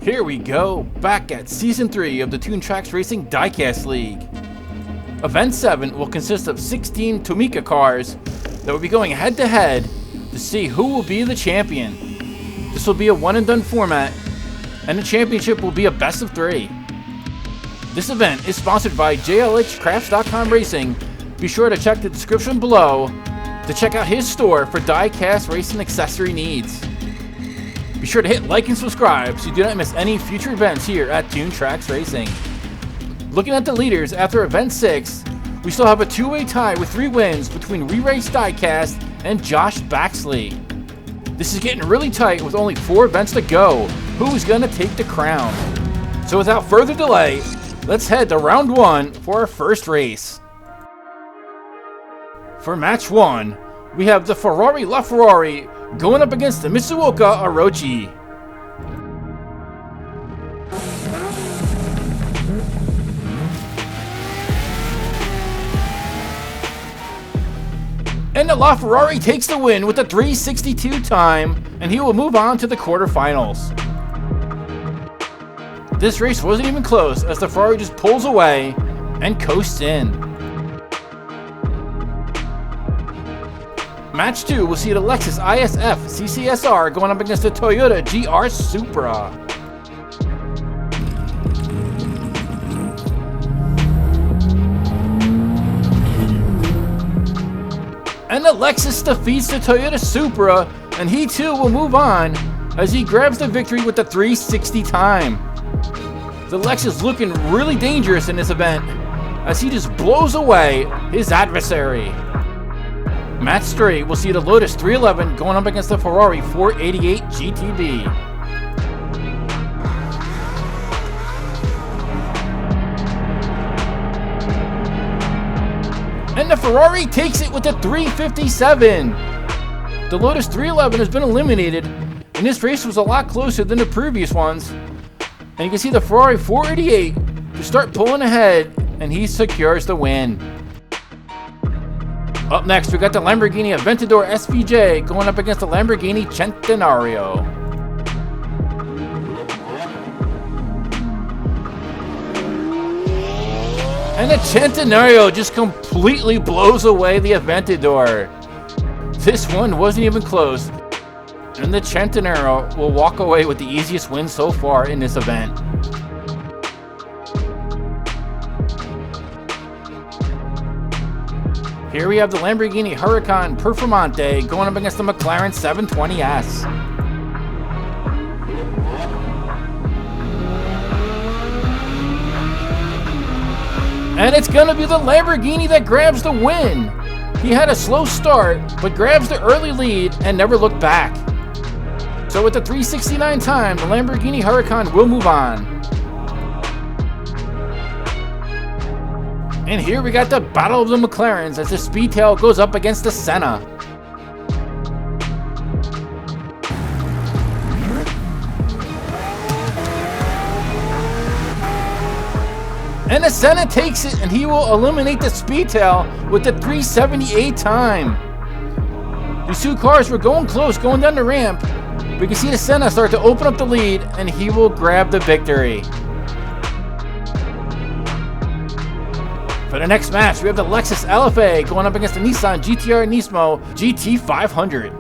Here we go, back at Season 3 of the Toon Tracks Racing Diecast League. Event 7 will consist of 16 Tomica cars that will be going head to head to see who will be the champion. This will be a one and done format, and the championship will be a best of 3. This event is sponsored by JLHcrafts.com Racing. Be sure to check the description below to check out his store for diecast racing accessory needs. Be sure to hit like and subscribe so you do not miss any future events here at Toon Tracks Racing. Looking at the leaders after Event 6, we still have a two-way tie with 3 wins between Re-Race Diecast and Josh Baxley. This is getting really tight with only 4 events to go. Who's gonna take the crown? So without further delay, let's head to round 1 for our first race. For match 1, we have the Ferrari LaFerrari going up against the Mitsuoka Orochi. And the LaFerrari takes the win with a 3:62 time, and he will move on to the quarterfinals. This race wasn't even close as the Ferrari just pulls away and coasts in. Match 2 will see the Lexus ISF CCSR going up against the Toyota GR Supra. And the Lexus defeats the Toyota Supra, and he too will move on as he grabs the victory with the 3:60 time. The Lexus looking really dangerous in this event as he just blows away his adversary. Match 3 will see the Lotus 311 going up against the Ferrari 488 GTB. And the Ferrari takes it with a 357. The Lotus 311 has been eliminated, and this race was a lot closer than the previous ones. And you can see the Ferrari 488 to start pulling ahead, and he secures the win. Up next, we got the Lamborghini Aventador SVJ going up against the Lamborghini Centenario. And the Centenario just completely blows away the Aventador. This one wasn't even close, and the Centenario will walk away with the easiest win so far in this event. Here we have the Lamborghini Huracan Performante going up against the McLaren 720S. And it's going to be the Lamborghini that grabs the win. He had a slow start, but grabs the early lead and never looked back. So with the 3:69 time, the Lamborghini Huracan will move on. And here we got the Battle of the McLarens as the Speedtail goes up against the Senna. And the Senna takes it, and he will eliminate the Speedtail with the 378 time. These two cars were going close, going down the ramp. We can see the Senna start to open up the lead, and he will grab the victory. For the next match, we have the Lexus LFA going up against the Nissan GTR Nismo GT500.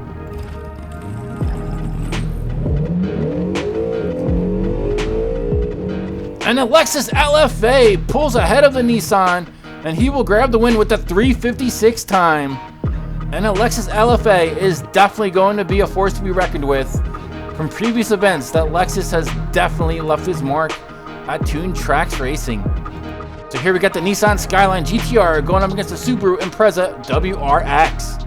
And the Lexus LFA pulls ahead of the Nissan, and he will grab the win with the 356 time. And the Lexus LFA is definitely going to be a force to be reckoned with. From previous events, that Lexus has definitely left his mark at Toon Tracks Racing. So here we got the Nissan Skyline GTR going up against the Subaru Impreza WRX.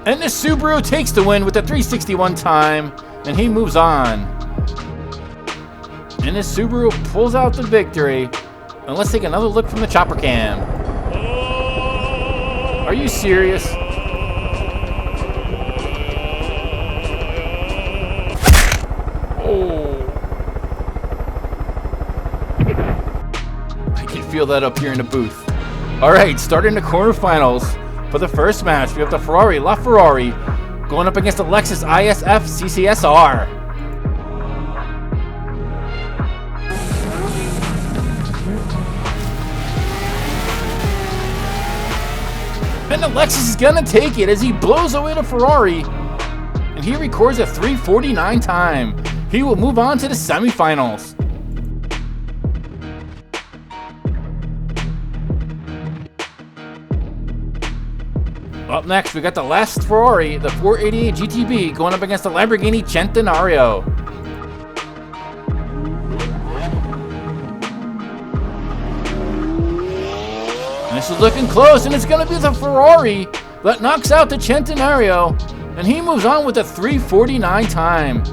And the Subaru takes the win with the 361 time, and he moves on. And the Subaru pulls out the victory. And let's take another look from the chopper cam. Are you serious? I can feel that up here in the booth. Alright, starting the quarterfinals. For the first match, we have the Ferrari LaFerrari going up against the Lexus ISF CCSR. And the Lexus is gonna take it as he blows away the Ferrari, and he records a 3:49 time. He will move on to the semifinals. Up next, we got the last Ferrari, the 488 GTB, going up against the Lamborghini Centenario. And this is looking close, and it's going to be the Ferrari that knocks out the Centenario, and he moves on with a 3:49 time.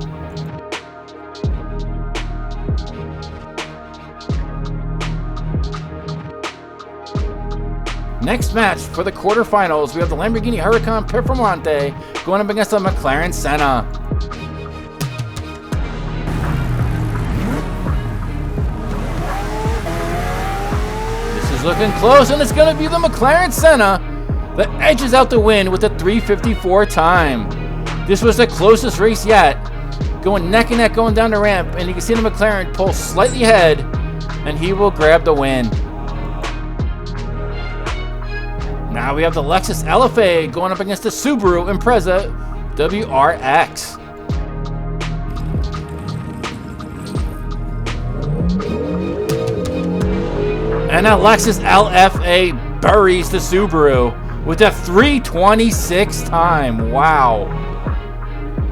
Next match for the quarterfinals, we have the Lamborghini Huracan Performante going up against the McLaren Senna. This is looking close, and it's going to be the McLaren Senna that edges out the win with a 3:54 time. This was the closest race yet, going neck and neck going down the ramp, and you can see the McLaren pull slightly ahead, and he will grab the win. Now we have the Lexus LFA going up against the Subaru Impreza WRX. And a Lexus LFA buries the Subaru with a 3:26 time. Wow.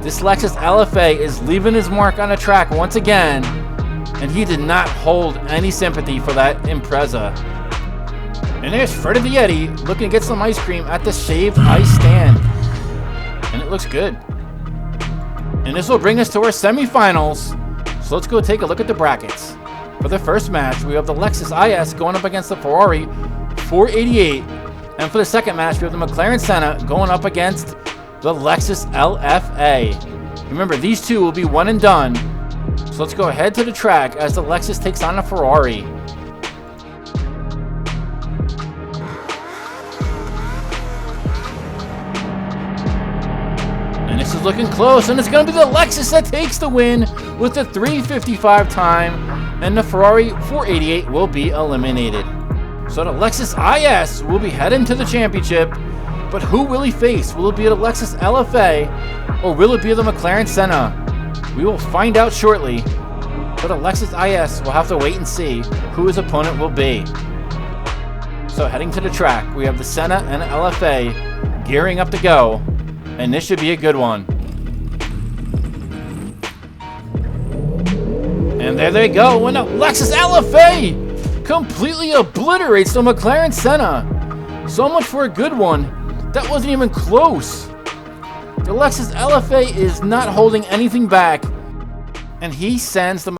This Lexus LFA is leaving his mark on the track once again, and he did not hold any sympathy for that Impreza. And there's Fred the Yeti looking to get some ice cream at the shaved ice stand. And it looks good. And this will bring us to our semifinals. So let's go take a look at the brackets. For the first match, we have the Lexus IS going up against the Ferrari 488. And for the second match, we have the McLaren Senna going up against the Lexus LFA. Remember, these two will be one and done. So let's go ahead to the track as the Lexus takes on the Ferrari. And this is looking close, and it's going to be the Lexus that takes the win with a 3:55 time, and the Ferrari 488 will be eliminated. So the Lexus IS will be heading to the championship, but who will he face? Will it be the Lexus LFA, or will it be the McLaren Senna? We will find out shortly, but the Lexus IS will have to wait and see who his opponent will be. So heading to the track, we have the Senna and the LFA gearing up to go. And this should be a good one. And there they go. And the Lexus LFA completely obliterates the McLaren Senna. So much for a good one. That wasn't even close. The Lexus LFA is not holding anything back. And he sends the